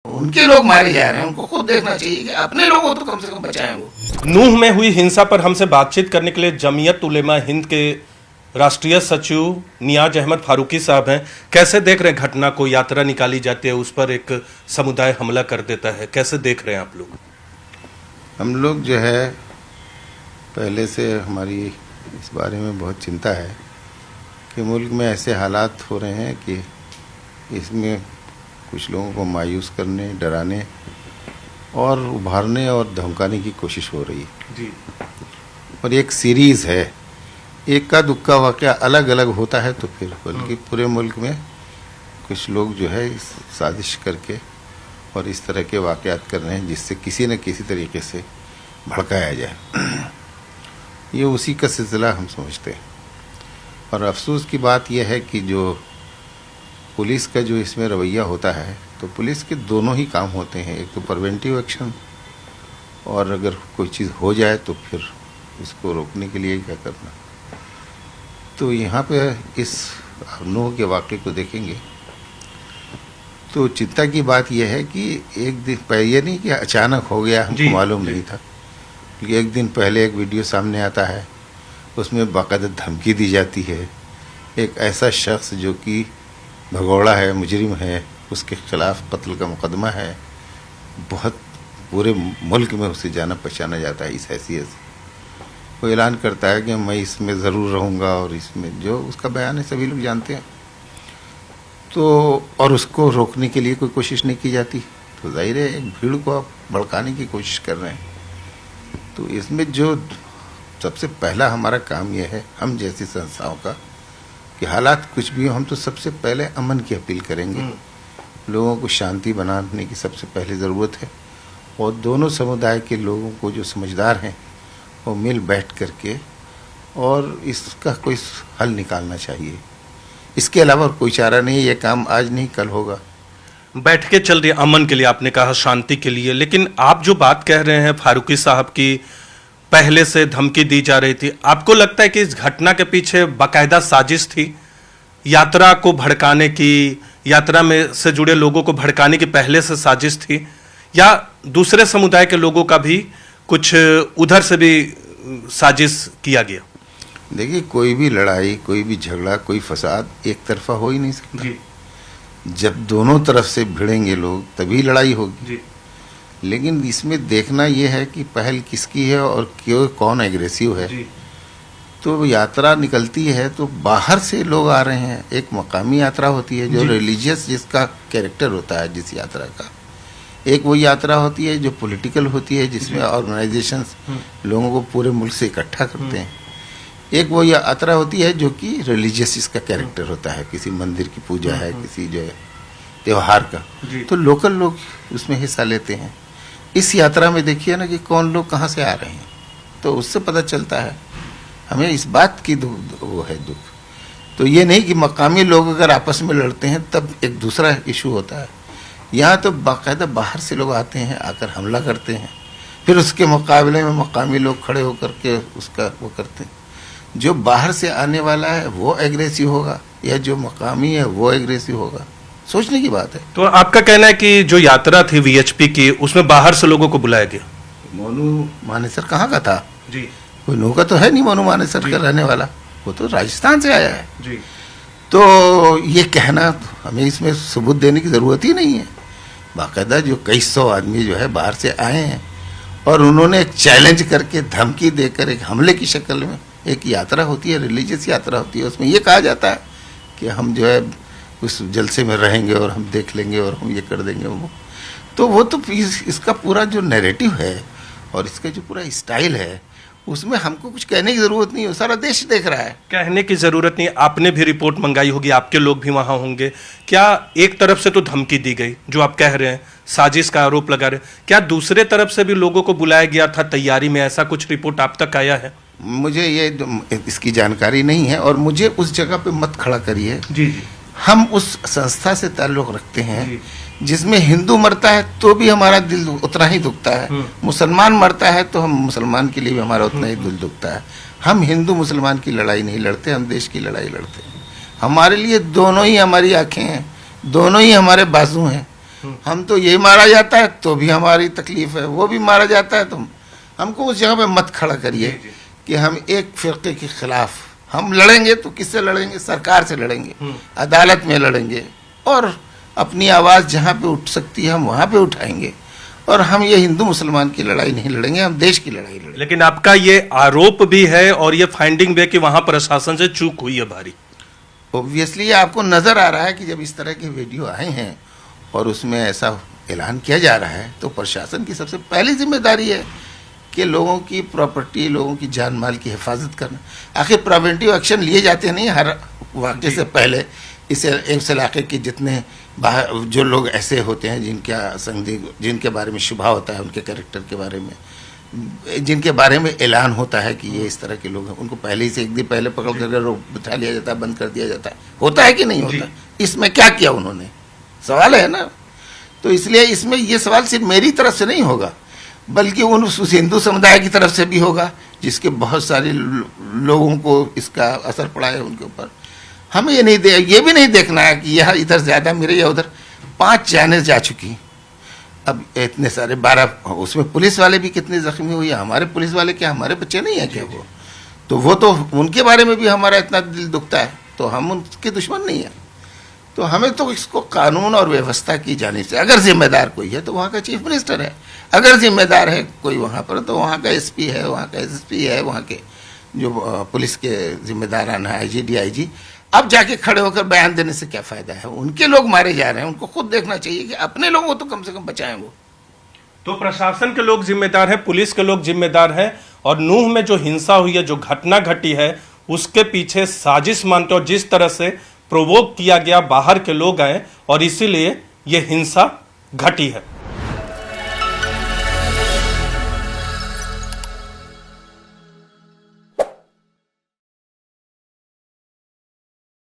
उनके लोग मारे जा रहे हैं, उनको खुद देखना चाहिए कि अपने लोगों को तो कम से कम बचाएं वो। नूह में हुई हिंसा पर हमसे बातचीत करने के लिए जमीयत उलेमा हिंद के राष्ट्रीय सचिव नियाज अहमद फारूकी साहब हैं। कैसे देख रहे हैं घटना को? यात्रा निकाली जाती है, उस पर एक समुदाय हमला कर देता है, कैसे देख रहे हैं आप लोग? हम लोग जो है पहले से हमारी इस बारे में बहुत चिंता है कि मुल्क में ऐसे हालात हो रहे हैं कि इसमें कुछ लोगों को मायूस करने, डराने और उभारने और धमकाने की कोशिश हो रही है जी। और एक सीरीज़ है, एक का दुक्का वाक़या अलग अलग होता है तो फिर बल्कि पूरे मुल्क में कुछ लोग जो है इस साजिश करके और इस तरह के वाक़यात कर रहे हैं जिससे किसी न किसी तरीके से भड़काया जाए। ये उसी का सिलसिला हम समझते हैं और अफसोस की बात यह है कि जो पुलिस का जो इसमें रवैया होता है, तो पुलिस के दोनों ही काम होते हैं, एक तो प्रिवेंटिव एक्शन और अगर कोई चीज़ हो जाए तो फिर उसको रोकने के लिए क्या करना। तो यहाँ पे इस नूह के वाक़े को देखेंगे तो चिंता की बात यह है कि एक दिन पहले, ये नहीं कि अचानक हो गया, हमको मालूम नहीं था। एक दिन पहले एक वीडियो सामने आता है, उसमें बाकायदा धमकी दी जाती है। एक ऐसा शख्स जो कि भगोड़ा है, मुजरिम है, उसके खिलाफ कत्ल का मुकदमा है, बहुत पूरे मुल्क में उसे जाना पहचाना जाता है इस हैसियत से। वो ऐलान करता है कि मैं इसमें ज़रूर रहूँगा और इसमें जो उसका बयान है सभी लोग जानते हैं। तो और उसको रोकने के लिए कोई कोशिश नहीं की जाती, तो जाहिर है एक भीड़ को आप भड़काने की कोशिश कर रहे हैं। तो इसमें जो सबसे पहला हमारा काम यह है, हम जैसी संस्थाओं का, कि हालात कुछ भी हो, हम तो सबसे पहले अमन की अपील करेंगे। लोगों को शांति बनाने की सबसे पहले ज़रूरत है और दोनों समुदाय के लोगों को जो समझदार हैं वो मिल बैठ करके और इसका कोई हल निकालना चाहिए। इसके अलावा कोई चारा नहीं, ये काम आज नहीं कल होगा। बैठ के चल रही अमन के लिए, आपने कहा शांति के लिए, लेकिन आप जो बात कह रहे हैं फारूकी साहब की, पहले से धमकी दी जा रही थी, आपको लगता है कि इस घटना के पीछे बाकायदा साजिश थी? यात्रा को भड़काने की, यात्रा में से जुड़े लोगों को भड़काने की पहले से साजिश थी, या दूसरे समुदाय के लोगों का भी कुछ उधर से भी साजिश किया गया? देखिए, कोई भी लड़ाई, कोई भी झगड़ा, कोई फसाद एक तरफा हो ही नहीं सकता जी। जब दोनों तरफ से भिड़ेंगे लोग तभी लड़ाई होगी जी। लेकिन इसमें देखना यह है कि पहल किसकी है और क्यों, कौन एग्रेसिव है जी। तो यात्रा निकलती है तो बाहर से लोग आ रहे हैं, एक मकामी यात्रा होती है जो रिलीजियस जिसका कैरेक्टर होता है जिस यात्रा का, एक वो यात्रा होती है जो पॉलिटिकल होती है जिसमें ऑर्गेनाइजेशंस लोगों को पूरे मुल्क से इकट्ठा करते हैं, एक वो यात्रा होती है जो कि रिलीजियस इसका कैरेक्टर होता है, किसी मंदिर की पूजा है, किसी जो है त्योहार का, तो लोकल लोग उसमें हिस्सा लेते हैं। इस यात्रा में देखिए ना कि कौन लोग कहाँ से आ रहे हैं, तो उससे पता चलता है। हमें इस बात की वो है दुख। तो ये नहीं कि मकामी लोग अगर आपस में लड़ते हैं तब एक दूसरा इशू होता है, यहाँ तो बाकायदा बाहर से लोग आते हैं, आकर हमला करते हैं, फिर उसके मुकाबले में मकामी लोग खड़े होकर के उसका वो करते हैं। जो बाहर से आने वाला है वो एग्रेसिव होगा या जो मकामी है वो एग्रेसिव होगा, सोचने की बात है। तो आपका कहना है कि जो यात्रा थी वीएचपी की, उसमें बाहर से लोगों को बुलाया गया? मोनू मानेसर कहाँ का था जी? कोई नूह का तो है नहीं मोनू मानेसर का रहने वाला, वो तो राजस्थान से आया है जी। तो ये कहना, हमें इसमें सबूत देने की ज़रूरत ही नहीं है। बाकायदा जो कई सौ आदमी जो है बाहर से आए हैं और उन्होंने एक चैलेंज करके, धमकी देकर, एक हमले की शक्ल में, एक यात्रा होती है, रिलीजियस यात्रा होती है, उसमें ये कहा जाता है कि हम जो है उस जलसे में रहेंगे और हम देख लेंगे और हम ये कर देंगे वो। तो वो तो इसका पूरा जो नैरेटिव है और इसका जो पूरा स्टाइल है, उसमें हमको कुछ कहने की ज़रूरत नहीं है, सारा देश देख रहा है। कहने की ज़रूरत नहीं, आपने भी रिपोर्ट मंगाई होगी, आपके लोग भी वहाँ होंगे। क्या एक तरफ से तो धमकी दी गई, जो आप कह रहे हैं साजिश का आरोप लगा रहे हैं, क्या दूसरे तरफ से भी लोगों को बुलाया गया था तैयारी में? ऐसा कुछ रिपोर्ट आप तक आया है? मुझे ये इसकी जानकारी नहीं है और मुझे उस जगह पे मत खड़ा करिए जी। हम उस संस्था से ताल्लुक़ रखते हैं जिसमें हिंदू मरता है तो भी हमारा दिल उतना ही दुखता है, मुसलमान मरता है तो हम मुसलमान के लिए भी हमारा उतना ही दिल दुखता है। हम हिंदू मुसलमान की लड़ाई नहीं लड़ते, हम देश की लड़ाई लड़ते हैं। हमारे लिए दोनों ही हमारी आंखें हैं, दोनों ही हमारे बाजू हैं। हम तो ये मारा जाता है तो भी हमारी तकलीफ है, वो भी मारा जाता है तो हमको उस जगह पे मत खड़ा करिए कि हम एक फिरके के खिलाफ हम लड़ेंगे। तो किससे लड़ेंगे? सरकार से लड़ेंगे, अदालत में लड़ेंगे, और अपनी आवाज़ जहाँ पे उठ सकती है हम वहाँ पे उठाएंगे। और हम ये हिंदू मुसलमान की लड़ाई नहीं लड़ेंगे, हम देश की लड़ाई लड़ेंगे। लेकिन आपका ये आरोप भी है और ये फाइंडिंग भी है कि वहां प्रशासन से चूक हुई है भारी। ऑब्वियसली आपको नज़र आ रहा है कि जब इस तरह के वीडियो आए हैं और उसमें ऐसा ऐलान किया जा रहा है तो प्रशासन की सबसे पहली जिम्मेदारी है कि लोगों की प्रॉपर्टी, लोगों की जान माल की हिफाजत करना। आखिर प्रिवेंटिव एक्शन लिए जाते नहीं हर वाक़े से पहले। इस इलाके के जितने बाहर जो लोग ऐसे होते हैं जिनके बारे में शुबा होता है, उनके कैरेक्टर के बारे में, जिनके बारे में ऐलान होता है कि ये इस तरह के लोग हैं, उनको पहले ही से एक दिन पहले पकड़ कर बिठा लिया जाता है, बंद कर दिया जाता है। होता है कि नहीं होता? इसमें क्या किया उन्होंने? सवाल है ना। तो इसलिए इसमें ये सवाल सिर्फ मेरी तरफ से नहीं होगा, बल्कि उस हिंदू समुदाय की तरफ से भी होगा, जिसके बहुत सारे लोगों को इसका असर पड़ा है उनके ऊपर। हमें ये भी नहीं देखना है कि यह इधर ज़्यादा मेरे या उधर। 5 जानें जा चुकी, अब इतने सारे 12, उसमें पुलिस वाले भी कितने जख्मी हुए। हमारे पुलिस वाले क्या हमारे बच्चे नहीं है क्या? वो तो उनके बारे में भी हमारा इतना दिल दुखता है, तो हम उनके दुश्मन नहीं है। तो हमें तो इसको कानून और व्यवस्था की जानी चाहिए। अगर जिम्मेदार कोई है तो वहाँ का चीफ मिनिस्टर है, अगर जिम्मेदार है कोई वहाँ पर तो वहाँ का एसपी है, वहाँ का एसएसपी है, वहाँ के जो पुलिस के जिम्मेदारान है, आईजी, डीआईजी। अब जाके खड़े होकर बयान देने से क्या फायदा है? उनके लोग मारे जा रहे हैं, उनको खुद देखना चाहिए कि अपने लोगों को तो कम से कम बचाएं वो। तो प्रशासन के लोग जिम्मेदार हैं, पुलिस के लोग जिम्मेदार हैं, और नूह में जो हिंसा हुई है, जो घटना घटी है, उसके पीछे साजिश मानते और जिस तरह से प्रोवोक किया गया, बाहर के लोग आए और इसीलिए ये हिंसा घटी है।